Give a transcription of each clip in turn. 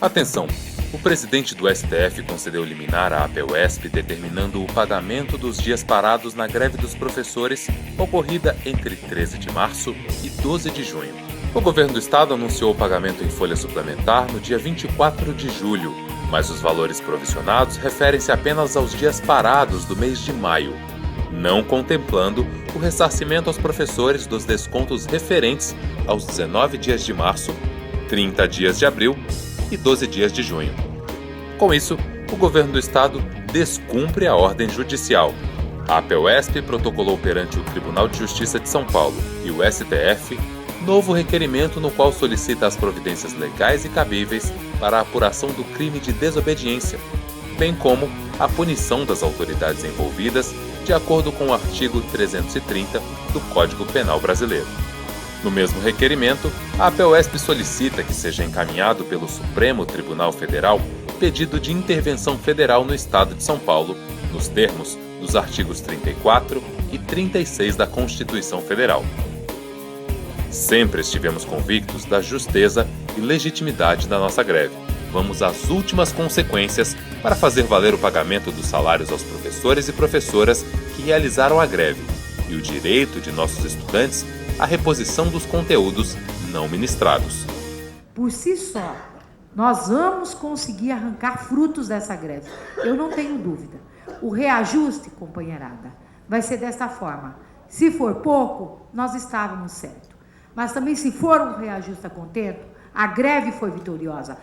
Atenção! O presidente do STF concedeu liminar à APUESP determinando o pagamento dos dias parados na greve dos professores ocorrida entre 13 de março e 12 de junho. O governo do estado anunciou o pagamento em folha suplementar no dia 24 de julho, mas os valores provisionados referem-se apenas aos dias parados do mês de maio, não contemplando o ressarcimento aos professores dos descontos referentes aos 19 dias de março, 30 dias de abril e 12 dias de junho. Com isso, o governo do estado descumpre a ordem judicial. A APUESP protocolou perante o Tribunal de Justiça de São Paulo e o STF novo requerimento no qual solicita as providências legais e cabíveis para a apuração do crime de desobediência, bem como a punição das autoridades envolvidas de acordo com o artigo 330 do Código Penal Brasileiro. No mesmo requerimento, a APUESP solicita que seja encaminhado pelo Supremo Tribunal Federal pedido de intervenção federal no Estado de São Paulo, nos termos dos artigos 34 e 36 da Constituição Federal. Sempre estivemos convictos da justeza e legitimidade da nossa greve. Vamos às últimas consequências para fazer valer o pagamento dos salários aos professores e professoras que realizaram a greve e o direito de nossos estudantes à reposição dos conteúdos não ministrados. Por si só, nós vamos conseguir arrancar frutos dessa greve. Eu não tenho dúvida. O reajuste, companheirada, vai ser desta forma. Se for pouco, nós estávamos certos. Mas também se for um reajuste a contento, a greve foi vitoriosa.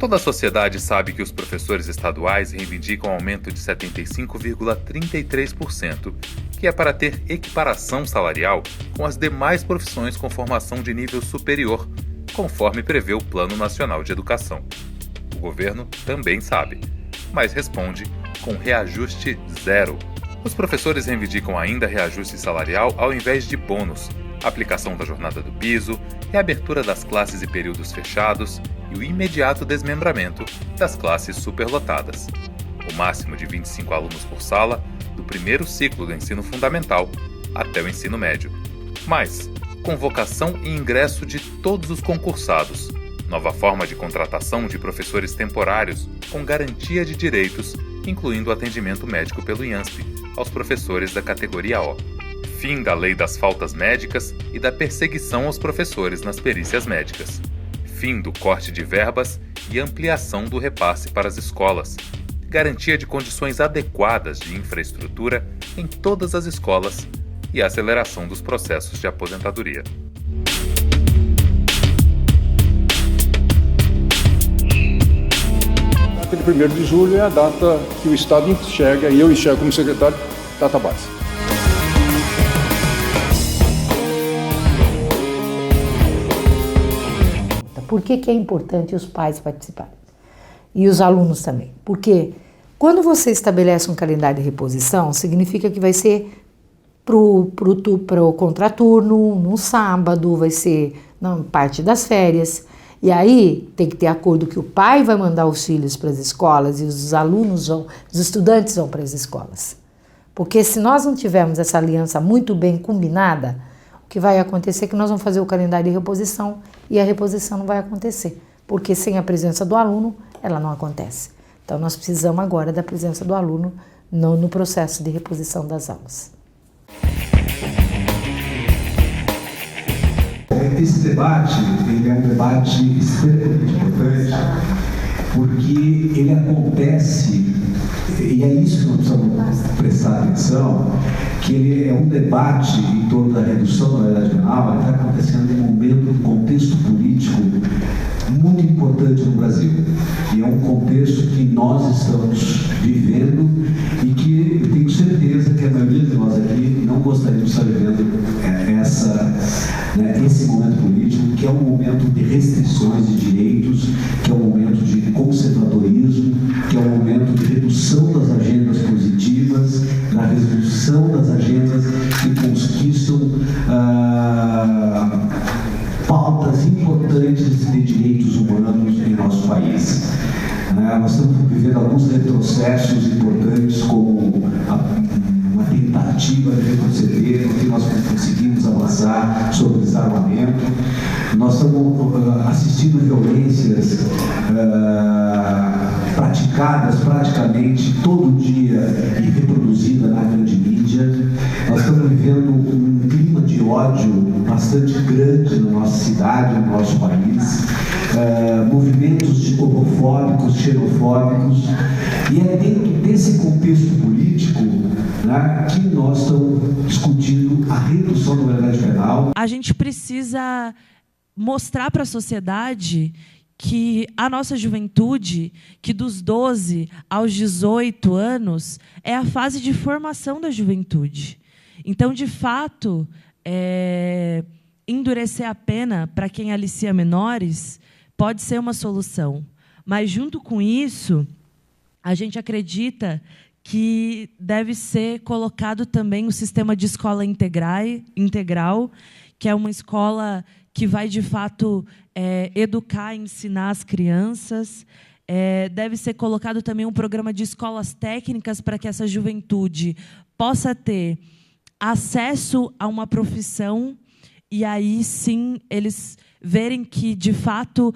Toda a sociedade sabe que os professores estaduais reivindicam um aumento de 75,33%, que é para ter equiparação salarial com as demais profissões com formação de nível superior, conforme prevê o Plano Nacional de Educação. O governo também sabe, mas responde com reajuste zero. Os professores reivindicam ainda reajuste salarial ao invés de bônus, aplicação da jornada do piso, reabertura das classes e períodos fechados e o imediato desmembramento das classes superlotadas. O máximo de 25 alunos por sala, do primeiro ciclo do ensino fundamental até o ensino médio. Mais, convocação e ingresso de todos os concursados, nova forma de contratação de professores temporários com garantia de direitos, incluindo o atendimento médico pelo IANSP aos professores da categoria O. Fim da lei das faltas médicas e da perseguição aos professores nas perícias médicas. Fim do corte de verbas e ampliação do repasse para as escolas. Garantia de condições adequadas de infraestrutura em todas as escolas e aceleração dos processos de aposentadoria. A data de 1º de julho é a data que o Estado enxerga, e eu enxergo como secretário, data base. Por que é importante os pais participarem? E os alunos também. Porque quando você estabelece um calendário de reposição, significa que vai ser para o contraturno, no sábado, vai ser na parte das férias. E aí tem que ter acordo que o pai vai mandar os filhos para as escolas e os estudantes vão para as escolas. Porque se nós não tivermos essa aliança muito bem combinada, o que vai acontecer é que nós vamos fazer o calendário de reposição e a reposição não vai acontecer, porque sem a presença do aluno, ela não acontece. Então, nós precisamos agora da presença do aluno no processo de reposição das aulas. Esse debate ele é um debate extremamente importante, porque ele acontece, e é isso que nós precisamos prestar atenção, que ele é um debate em torno da redução da idade penal, ele está acontecendo em um momento, um contexto político muito importante no Brasil. E é um contexto que nós estamos vivendo e que eu tenho certeza que a maioria de nós aqui não gostaria de estar vivendo esse momento político, que é um momento de restrições de direitos, que é um momento de conservadorismo, que é um momento de redução das agendas positivas, da redução das agendas que conquistam pautas importantes de direitos humanos em nosso país. Nós estamos vivendo alguns retrocessos importantes, como uma tentativa tentativa de retroceder no que nós conseguimos avançar sobre o desarmamento. Nós estamos assistindo violências praticadas praticamente todo dia e reproduzidas na grande mídia. Nós estamos vivendo um clima de ódio bastante grande na nossa cidade, no nosso país, movimentos homofóbicos, xenofóbicos, e é dentro desse contexto político, né, que nós estamos discutindo a redução da moralidade penal. A gente precisa mostrar para a sociedade que a nossa juventude, que dos 12 aos 18 anos, é a fase de formação da juventude. Então, de fato, endurecer a pena para quem alicia menores pode ser uma solução. Mas, junto com isso, a gente acredita que deve ser colocado também o sistema de escola integral, que é uma escola que vai, de fato, educar e ensinar as crianças. Deve ser colocado também um programa de escolas técnicas para que essa juventude possa ter acesso a uma profissão e, aí, sim, eles verem que, de fato,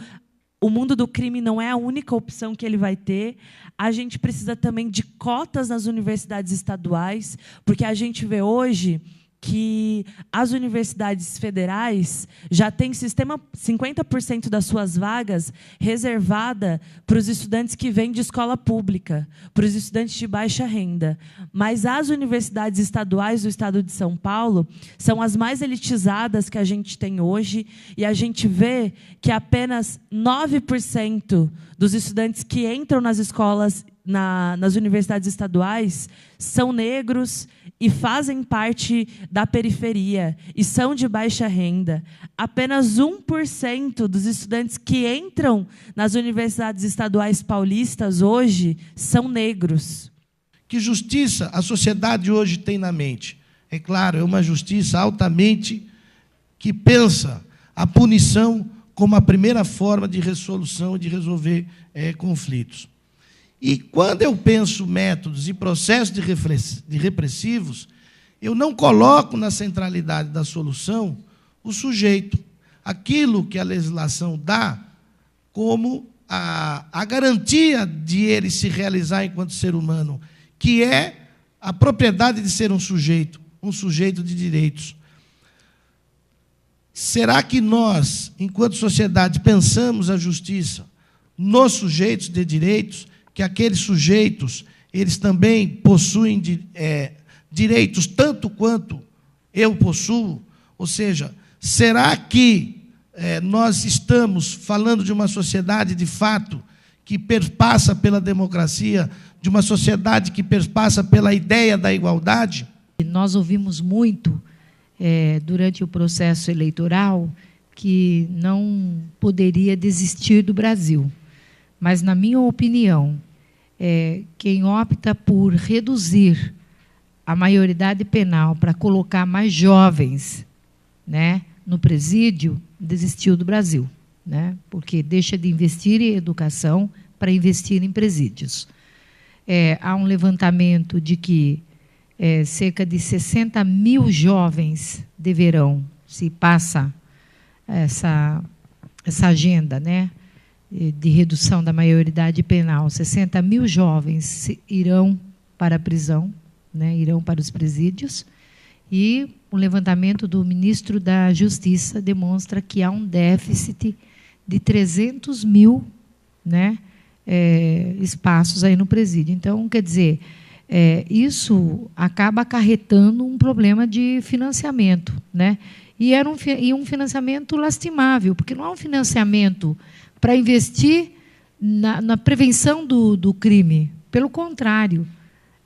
o mundo do crime não é a única opção que ele vai ter. A gente precisa também de cotas nas universidades estaduais, porque a gente vê hoje que as universidades federais já têm 50% das suas vagas reservada para os estudantes que vêm de escola pública, para os estudantes de baixa renda. Mas as universidades estaduais do estado de São Paulo são as mais elitizadas que a gente tem hoje, e a gente vê que apenas 9% dos estudantes que entram nas escolas, nas universidades estaduais, são negros e fazem parte da periferia e são de baixa renda. Apenas 1% dos estudantes que entram nas universidades estaduais paulistas hoje são negros. Que justiça a sociedade hoje tem na mente? É claro, é uma justiça altamente que pensa a punição como a primeira forma de resolução, de resolver conflitos. E, quando eu penso métodos e processos de repressivos, eu não coloco na centralidade da solução o sujeito, aquilo que a legislação dá como a garantia de ele se realizar enquanto ser humano, que é a propriedade de ser um sujeito de direitos. Será que nós, enquanto sociedade, pensamos a justiça nos sujeitos de direitos, que aqueles sujeitos, eles também possuem direitos tanto quanto eu possuo? Ou seja, será que nós estamos falando de uma sociedade, de fato, que perpassa pela democracia, de uma sociedade que perpassa pela ideia da igualdade? Nós ouvimos muito, durante o processo eleitoral, que não poderia desistir do Brasil. Mas, na minha opinião, quem opta por reduzir a maioridade penal para colocar mais jovens, né, no presídio, desistiu do Brasil, né, porque deixa de investir em educação para investir em presídios. Há um levantamento de que cerca de 60 mil jovens deverão, se passa essa agenda, né, de redução da maioridade penal, 60 mil jovens irão para a prisão, né, irão para os presídios, e o levantamento do ministro da Justiça demonstra que há um déficit de 300 mil, né, espaços aí no presídio. Então, quer dizer, isso acaba acarretando um problema de financiamento, né? E um financiamento lastimável, porque não é um financiamento para investir na prevenção do crime. Pelo contrário,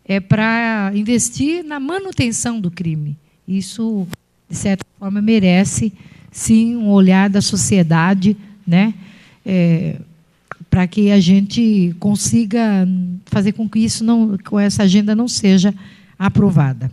é para investir na manutenção do crime. Isso, de certa forma, merece, sim, um olhar da sociedade, né, para que a gente consiga fazer com que essa agenda não seja aprovada.